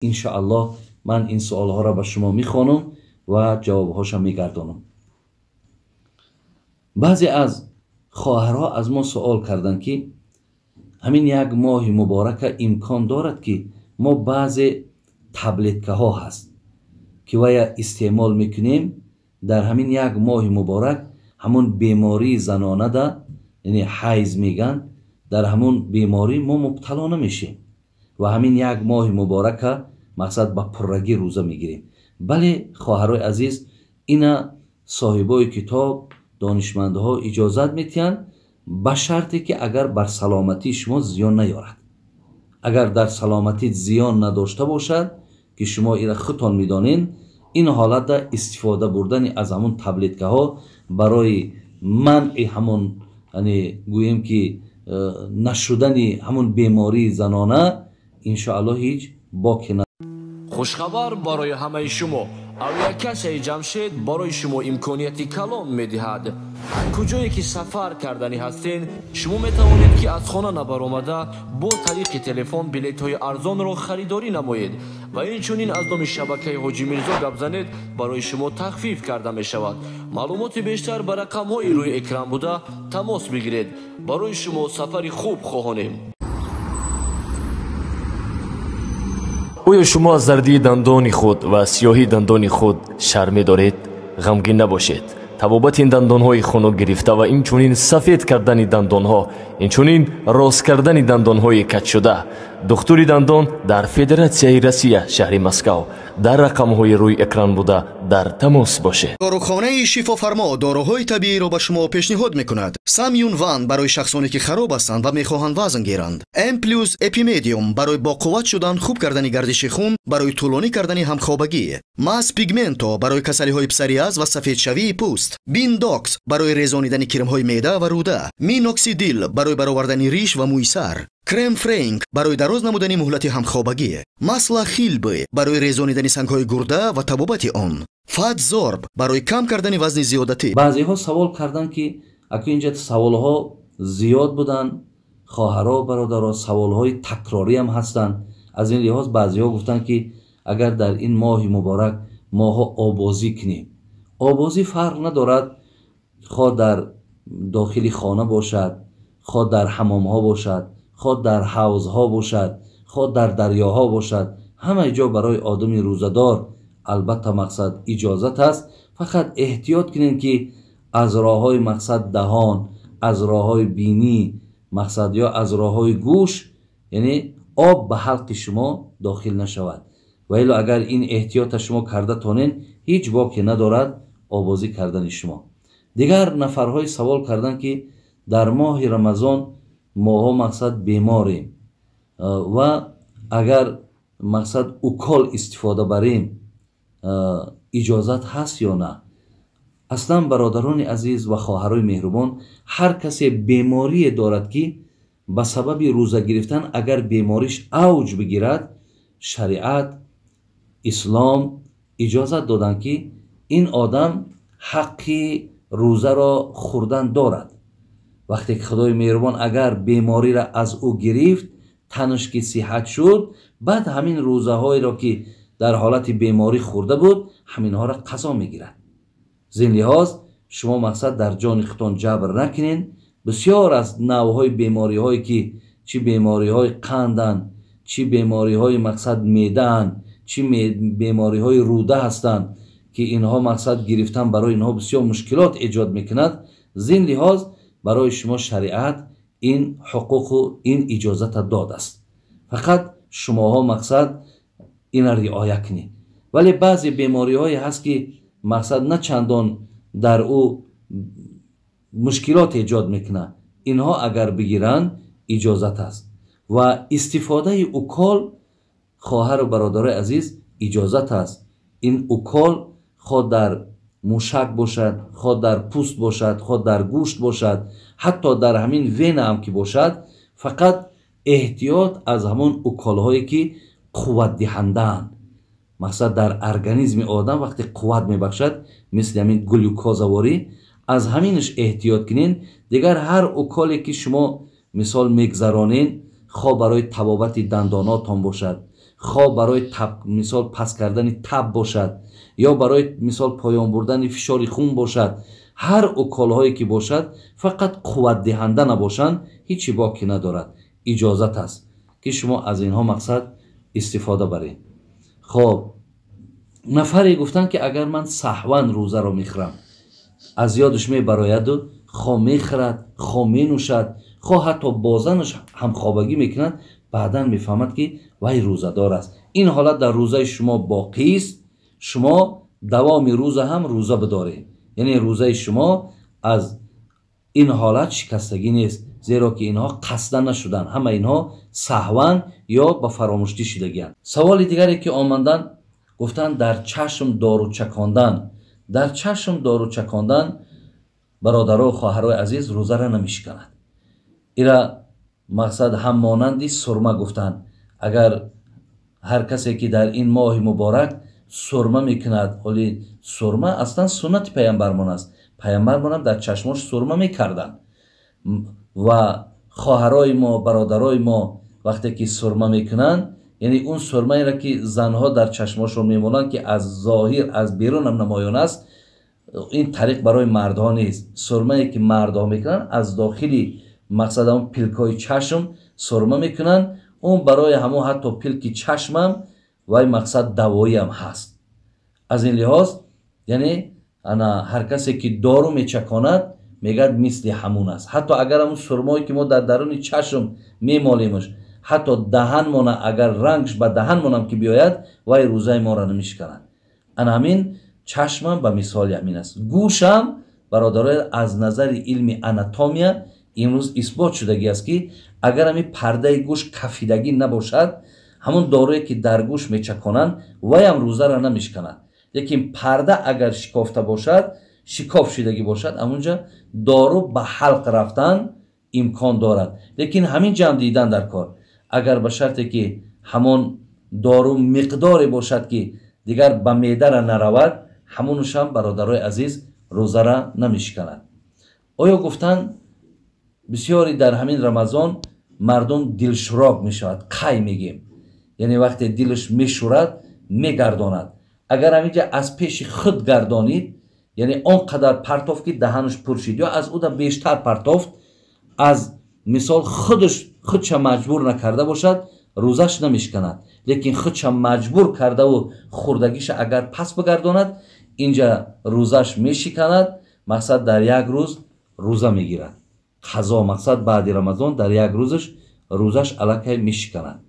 انشاءالله من این سوال ها را به شما میخوانم و جواب هاش میگردانم. بعضی از خواهرها از ما سوال کردند که همین یک ماه مبارک امکان دارد که ما بعضی تبلتکه ها هست که ویا استعمال میکنیم در همین یک ماه مبارک همون بیماری زنانه ده، یعنی حیض میگن، در همون بیماری ما مبتلا نمیشیم و همین یک ماه مبارک مقصد به پرگی روزه میگیریم. بله خواهرای عزیز، اینا صاحبای کتاب دانشمندها اجازت میتین به شرطی که اگر بر سلامتی شما زیان نیارد. اگر در سلامتی زیان نداشته باشد که شما ایره خودتان میدانین، این حالت ده استفاده بردن از همون تبلتکه ها برای منع همون، یعنی گوییم که نشدن همون بیماری زنانه انشاءالله هیچ باکی ندارد. خوشخبر برای همه شما، اولیکش جمشید برای شما امکانیتی کلان میدهد. کجایی که سفر کردنی هستین، شما میتوانید که از خانه نبرآمده با طریق تلفن بلیط های ارزان را خریداری نمایید و اینچنین از نام شبکه حاجی میرزا گپ زنید، برای شما تخفیف کرده می شود. معلومات بیشتر بر رقم های روی اکران بوده تماس بگیرید. برای شما سفری خوب خواهانیم. آیا شما از زردی دندان خود و سیاهی دندان خود شرم دارید؟ غمگین نباشید. طبابت این دندان های خنک گرفته و اینچنین سفید کردن دندان ها، اینچنین راست کردن دندان های کج شده، دکتری دندان در فدراسیای روسیه شهر مسکو در رقم های روی اکران بوده در تماس باشه. داروخانه شفافرما داروهای طبیعی را به شما پیشنهاد میکند. سامیون وان برای شخصانی که خراب هستند و میخواهند وزن گیرند. ام پلوس اپیمدیوم برای با قوت شدن، خوب کردن گردش خون، برای طولانی کردن همخوابگی. ماس پیگمنتو برای کسلی های پسریاز و سفید شوی پوست. بینداکس برای ریزانیدن کرم های معده و روده. مینوکسیدیل برای برآوردن ریش و موی سر. کرم فرانک برای دراز نمودن مهلت همخوابگی. ماسلا خیلبی برای ریزانیدن سنگ‌های گرده و تبابت آن. فات زورب برای کم کردن وزن زیادتی. بعضی ها سوال کردن که اگه اینجا سوال ها زیاد بودن، خواهرها برادرها سوال های تکراری هم هستن، از این لحاظ بعضی ها گفتن که اگر در این ماه مبارک ماها آبازی کنیم. آبازی فرق ندارد، خواه در داخلی خانه باشد، خواه در حمام ها باشد، خواه در حوض ها باشد، خواه در دریاها باشد، همه جا برای آدم روزدار البته مقصد اجازت است. فقط احتیاط کنین که از راه های مقصد دهان، از راه های بینی مقصد یا از راه های گوش، یعنی آب به حلق شما داخل نشود. و الا اگر این احتیاط شما کرده تانین، هیچ باکی ندارد آبازی کردن شما. دیگر نفرهای سوال کردن که در ماه رمضان ماها مقصد بیماریم و اگر مقصد اوکال استفاده بریم اجازت هست یا نه. اصلا برادران عزیز و خواهرای مهربان، هر کسی بیماری دارد که به سبب روزه گرفتن اگر بیماریش اوج بگیرد، شریعت اسلام اجازت دادن که این آدم حقی روزه را خوردن دارد. وقتی که خدای مهربان اگر بیماری را از او گرفت، تنش که صحت شد، بعد همین روزه های را که در حالت بیماری خورده بود، همین ها را قضا میگیرد. زین لحاظ شما مقصد در جان خودتان جبر نکنین. بسیار از نوعهای بیماری هایی که چی بیماری های قندن، چی بیماری های مقصد میدن، چی بیماری های روده هستند که اینها مقصد گرفتن برای اینها بسیار مشکلات ایجاد میکند. زین لحاظ برای شما شریعت این حقوق و این اجازت داده است. فقط شماها مقصد این را رعایت کنید. ولی بعضی بیماری های هست که مقصد نه چندان در او مشکلات ایجاد میکنه، اینها اگر بگیرن اجازت است. و استفاده اوکال خواهر و برادر عزیز اجازت است. این اوکال خود در موشک باشد، خود در پوست باشد، خود در گوشت باشد، حتی در همین وین هم که باشد، فقط احتیاط از همون اوکال هایی که قوت دهندن، مقصد در ارگانیسم آدم وقتی قوت میبخشد، مثل همین گلوکوزواری، از همینش احتیاط کنین. دیگر هر اوکالی که شما مثال میگذرانین، خواه برای طبابت دنداناتان باشد، خواه برای مثال پس کردن تب باشد یا برای مثال پایان بردن فشار خون باشد، هر اوکالهایی که باشد فقط قوت دهنده نباشند هیچی باقی ندارد. اجازت است که شما از اینها مقصد استفاده برید. خب نفری گفتن که اگر من سهوا روزه را میخورم، از یادش میبراید و خواه میخورد، خواه مینوشد، خواه حتی بازنش هم خوابگی میکند، بعدا میفهمد که وای روزه دار است. این حالت در روزه شما باقی است. شما دوام روزه هم روزه بدارید، یعنی روزه شما از این حالت شکستگی نیست، زیرا که اینها قصدا نشدن، همه اینها سهوا یا به فراموشی شدگی‌اند. سوال دیگری که آمدن گفتن در چشم دارو چکاندن. در چشم دارو چکاندن برادرها و خواهرای عزیز روزه را نمیشکند. ایرا مقصد هم مانندی سرمه گفتن. اگر هر کسی که در این ماه مبارک سرمه میکند، ولی سرمه اصلا سنت پیامبرمان است، پیامبرمان هم در چشماش سرمه میکردن و خواهرای ما برادرای ما وقتی که سرمه میکنن، یعنی اون سرمه را که زنها در چشماشون میمونن که از ظاهر از بیرون هم نمایان است، این طریق برای مردها نیست. سرمه که مردها میکنن از داخلی مقصد اون پلکای چشم سرمه میکنن، اون برای همون حتی پلک چشمم و مقصد دوایی هم هست. از این لحاظ یعنی انا هر کسی که دارو میچکاند میگد مثل همون است. حتی اگر همون سرمایی که ما در درون چشم میمالیمش، حتی دهن مونه اگر رنگش به دهن مونم که بیاید وای روزه ما را نمیشکند. انا همین چشمم به مثال همین است. گوشم برادرای از نظر علم آناتومیا امروز اثبات شدگی است که اگر همین پرده گوش کفیدگی نباشد، همون دارویی که در گوش میچکانند وای هم روزه را نمیشکند. لیکن پرده اگر شکافته باشد، شکاف شدگی باشد، همونجا دارو به حلق رفتن امکان دارد. لیکن همین جمع دیدن در کار، اگر به شرطی که همون دارو مقداری باشد که دیگر به معده را نرود، همونش هم برادرای عزیز روزه را نمیشکند. آیا گفتن بسیاری در همین رمضان مردم دلشوراب میشود، قی میگیم، یعنی وقتی دلش میشورد میگرداند. اگر همینجا از پیش خود گردانید، یعنی آنقدر پرتافت که دهنش پرشید یا از او بیشتر پرتافت، از مثال خودش مجبور نکرده باشد روزش نمیشکند. لیکن خودش مجبور کرده و خوردگیش اگر پس بگرداند، اینجا روزش میشکند. مقصد در یک روز روزه میگیرد. قضا مقصد بعد رمضان در یک روزش روزش الکی میشکند.